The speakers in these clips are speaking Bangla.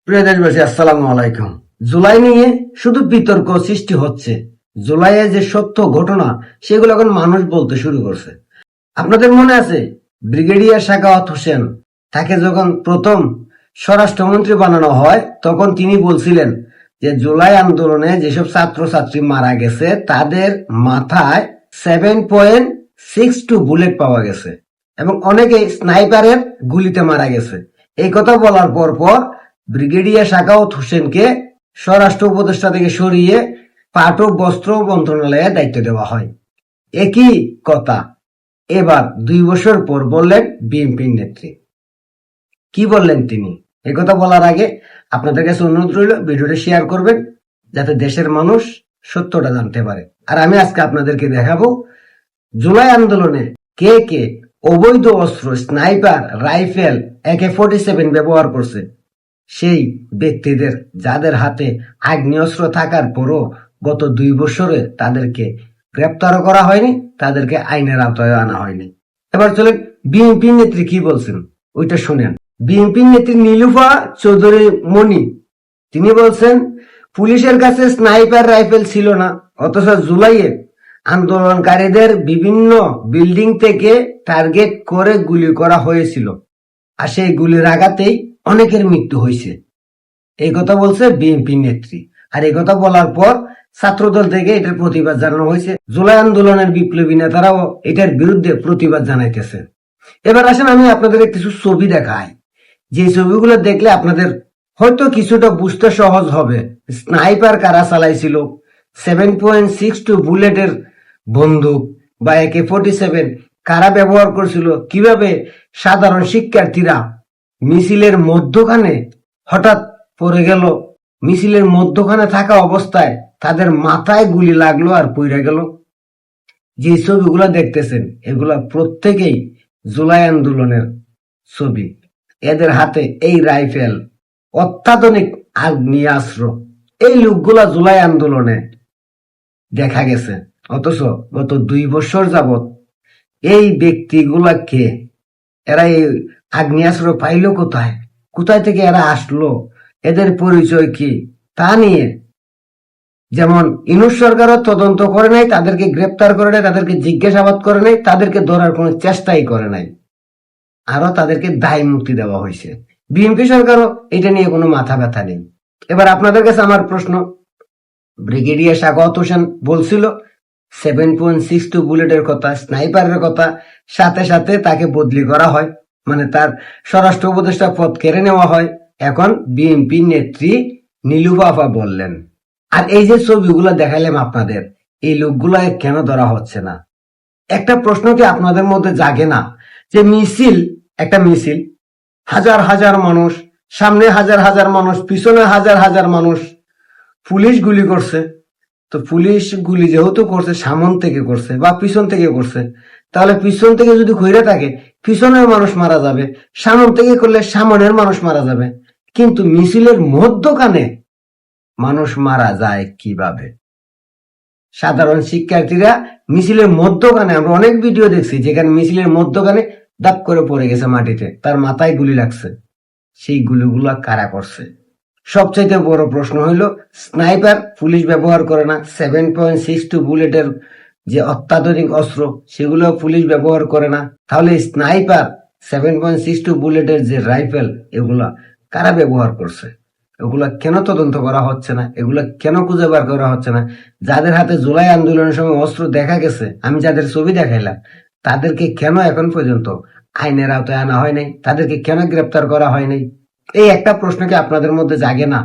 প্রিয় দেশবাসী, আসসালামু আলাইকুম। জুলাই নিয়ে শুধু বিতর্ক সৃষ্টি হচ্ছে। জুলাইয়ে যে সত্য ঘটনা সেগুলো এখন মানুষ বলতে শুরু করছে। আপনাদের মনে আছে ব্রিগেডিয়ার সাখাওয়াত হোসেন, তাকে যখন প্রথম স্বরাষ্ট্রমন্ত্রী বানানো হয় তখন তিনি বলছিলেন যে জুলাই আন্দোলনে যেসব ছাত্রছাত্রী মারা গেছে তাদের মাথায় 7.62 বুলেট পাওয়া গেছে এবং অনেকে স্নাইপারের গুলিতে মারা গেছে। এই কথা বলার পর ব্রিগেডিয়ার সাখাওয়াত হোসেনকে স্বরাষ্ট্র উপদেষ্টা থেকে সরিয়ে পাট ও বস্ত্র মন্ত্রণালয়ে দায়িত্ব দেওয়া হয়। একই কথা এবার 2 বছর পর বললেন বিএনপির নেত্রী। কি বললেন তিনি? একথা বলার আগে আপনাদের কাছে অনুরোধ রইল ভিডিওটা শেয়ার করবেন যাতে দেশের মানুষ সত্যটা জানতে পারে। আর আমি আজকে আপনাদেরকে দেখাবো জুলাই আন্দোলনে কে কে অবৈধ অস্ত্র, স্নাইপার, রাইফেল, AK-47 ব্যবহার করছে। সেই ব্যক্তিদের যাদের হাতে আগ্নেয়াস্ত্র থাকার পরও গত 2 বছরে তাদেরকে গ্রেপ্তারও করা হয়নি, তাদেরকে আইনের আওতায় আনা হয়নি। এবার চলেন বিএনপি নেত্রী কি বলছেন ওইটা শুনেন। বিএনপি নেত্রী নীলুফা চৌধুরী মনি তিনি বলছেন, পুলিশের কাছে স্নাইপার রাইফেল ছিল না, অথচ জুলাইয়ে আন্দোলনকারীদের বিভিন্ন বিল্ডিং থেকে টার্গেট করে গুলি করা হয়েছিল, আর সেই গুলির আঘাতেই অনেকের মৃত্যু হয়েছে। এই কথা বলছে বিএনপি নেত্রী। আর এই কথা বলার পর ছাত্রদল থেকে এটার প্রতিবাদ জানানো হয়েছে। জুলাই আন্দোলনের বিপ্লবী নেতারাও এটার বিরুদ্ধে প্রতিবাদ জানাইতেছে। এবার আসেন আমি আপনাদের কিছু ছবি দেখাই, যে ছবিগুলো দেখলে আপনাদের হয়তো কিছুটা বুঝতে সহজ হবে। স্নাইপার কারা চালাইছিল, 7.62 বুলেটের বন্দুক বা AK-47 কারা ব্যবহার করছিল, কিভাবে সাধারণ শিক্ষার্থীরা মিছিলের মধ্যখানে হঠাৎ পড়ে গেল, মিছিলের মধ্যখানে থাকা অবস্থায় তাদের মাথায় গুলি লাগলো আর পইরা গেল। যে ছবিগুলো দেখতেছেন এগুলা প্রত্যেকেই জুলাই আন্দোলনের ছবি। এদের হাতে এই রাইফেল, অত্যাধুনিক আগ্নেয়াস্ত্র, এই লোকগুলা জুলাই আন্দোলনে দেখা গেছে। অথচ গত 2 বছর যাবত এই ব্যক্তিগুলা কে? এরা এই আগ্নেয়াস্ত্র পাইল কোথায়? কোথায় থেকে এরা আসলো? এদের পরিচয় কি? তা নিয়ে যেমন ইউনূস সরকারও তদন্ত করে নাই, তাদেরকে গ্রেপ্তার করে নাই, তাদেরকে জিজ্ঞাসাবাদ করে নাই, তাদেরকে ধরার কোনো চেষ্টাই করে নাই, আরো তাদেরকে দায় মুক্তি দেওয়া হয়েছে। বিএনপি সরকারও এটা নিয়ে কোনো মাথা ব্যথা নেই। এবার আপনাদের কাছে আমার প্রশ্ন, ব্রিগেডিয়ার সাখাওয়াত হোসেন বলছিল 7.62 বুলেটের কথা, স্নাইপারের কথা, সাথে সাথে তাকে বদলি করা হয়, মানে তার স্বরাষ্ট্র উপদেষ্টা পদ কেড়ে নেওয়া হয়। এখন বিএনপি নেত্রী নীলুফা বললেন। আর এই যে ছবিগুলো দেখালাম আপনাদের, এই লোকগুলা কেন ধরা হচ্ছে না? একটা প্রশ্ন কি আপনাদের মধ্যে জাগে না যে মিছিল, একটা মিছিল, হাজার হাজার মানুষ, সামনে হাজার হাজার মানুষ, পিছনে হাজার হাজার মানুষ, পুলিশ গুলি করছে। তো পুলিশ গুলি যেহেতু করছে, সামন থেকে করছে বা পিছন থেকে করছে, তাহলে পিছন থেকে যদি কইরা থাকে পিছনের মানুষ মারা যাবে, সামন থেকে করলে সামনের মানুষ মারা যাবে। কিন্তু মিছিলের মধ্যখানে মানুষ মারা যায় কিভাবে? সাধারণ শিক্ষার্থীরা মিছিলের মধ্যখানে, আমরা অনেক ভিডিও দেখছি যেখানে মিছিলের মধ্যখানে দাপ করে পড়ে গেছে মাটিতে, তার মাথায় গুলি লাগছে। সেই গুলিগুলা কারা করছে? সবচাইতে বড় প্রশ্ন হইল, স্নাইপার পুলিশ ব্যবহার করে না, 7.62 বুলেটের যে অত্যাধুনিক অস্ত্র সেগুলো পুলিশ ব্যবহার করে না, তাহলে স্নাইপার, 7.62 বুলেটের যে রাইফেল, এগুলা কারা ব্যবহার করছে? এগুলা কেন তদন্ত করা হচ্ছে না? এগুলা কেন খুঁজে বার করা হচ্ছে না? যাদের হাতে জুলাই আন্দোলনের সময় অস্ত্র দেখা গেছে, আমি যাদের ছবি দেখাইলাম, তাদেরকে কেন এখন পর্যন্ত আইনের আওতায় আনা হয় নাই? তাদেরকে কেন গ্রেপ্তার করা হয় নাই? এই একটা প্রশ্ন কি আপনাদের মধ্যে জাগে না?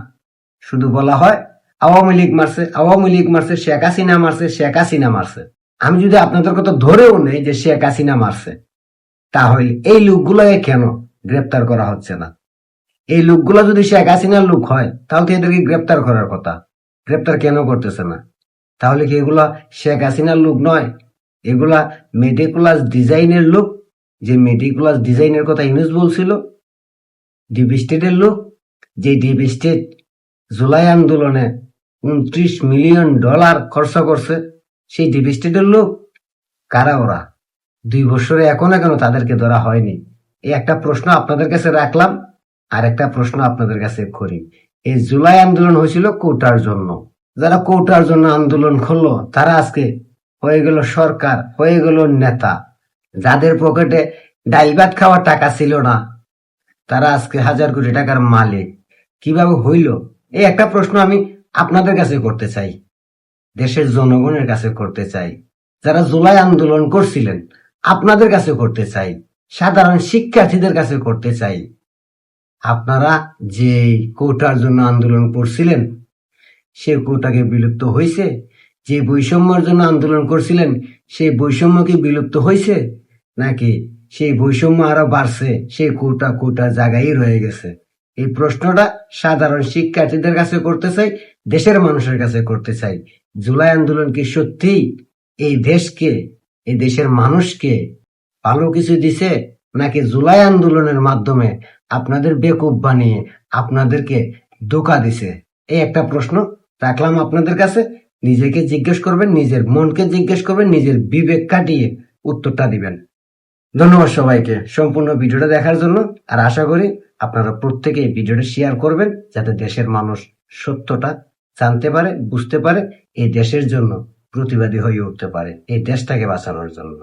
শুধু বলা হয় আওয়ামী লীগ মারছে, আওয়ামী লীগ মারছে, শেখ হাসিনা মারছে, শেখ হাসিনা মারছে। আমি যদি আপনাদের কথা ধরেও নেই যে শেখ হাসিনা মারছে, তাহলে এই লোকগুলোকে কেন গ্রেপ্তার করা হচ্ছে না? এই লোকগুলো যদি শেখ হাসিনার লোক হয় তাহলে তো এদেরকে গ্রেপ্তার করার কথা, গ্রেপ্তার কেন করতেছে না? তাহলে কি এগুলা শেখ হাসিনার লোক নয়? এগুলা মেটিকুলাস ডিজাইনের লোক, যে মেটিকুলাস ডিজাইনের কথা ইউনূস বলছিল, ডিপ স্টেটের লোক, যে ডিপ স্টেট জুলাই আন্দোলনে $29 মিলিয়ন খরচ করছে, সেই ডিপ স্টেটের লোক। কারা ওরা? 2 বছরে এখনো কেন তাদেরকে ধরা হয়নি? এই একটা প্রশ্ন আপনাদের কাছে রাখলাম। আর একটা প্রশ্ন আপনাদের কাছে করি, এই জুলাই আন্দোলন হয়েছিল কোটার জন্য। যারা কোটার জন্য আন্দোলন করলো তারা আজকে হয়ে গেল সরকার, হয়ে গেল নেতা। যাদের পকেটে ডাইল ভাত খাওয়ার টাকা ছিল না তারা আজকে হাজার কোটি টাকার মালিক। কিভাবে হইল? এই একটা প্রশ্ন আমি আপনাদের কাছে করতে চাই, দেশের জনগণের কাছে করতে চাই, যারা জুলাই আন্দোলন করছিলেন আপনাদের কাছে করতে চাই, সাধারণ শিক্ষার্থীদের কাছে করতে চাই। আপনারা যে কোটার জন্য আন্দোলন করছিলেন সে কোটাকে বিলুপ্ত হয়েছে? যে বৈষম্যের জন্য আন্দোলন করছিলেন সেই বৈষম্য কি বিলুপ্ত হয়েছে, নাকি সেই বৈষম্য আরো বাড়ছে, সেই কোটা কোটা জায়গায় রয়ে গেছে? এই প্রশ্নটা সাধারণ শিক্ষার্থীদের কাছে করতে চাই, দেশের মানুষের কাছে করতে চাই। জুলাই আন্দোলন কি সত্যি এই দেশকে, এই দেশের মানুষকে ভালো কিছু দিছে, নাকি জুলাই আন্দোলনের মাধ্যমে আপনাদের বেকুব বানিয়ে আপনাদেরকে ধোঁকা দিছে? এই একটা প্রশ্ন রাখলাম আপনাদের কাছে। নিজেকে জিজ্ঞেস করবেন, নিজের মনকে জিজ্ঞেস করবেন, নিজের বিবেক কাটিয়ে উত্তরটা দিবেন। ধন্যবাদ সবাইকে সম্পূর্ণ ভিডিওটা দেখার জন্য। আর আশা করি আপনারা প্রত্যেকে এই ভিডিওটা শেয়ার করবেন যাতে দেশের মানুষ সত্যটা জানতে পারে, বুঝতে পারে, এই দেশের জন্য প্রতিবাদী হয়ে উঠতে পারে, এই দেশটাকে বাঁচানোর জন্য।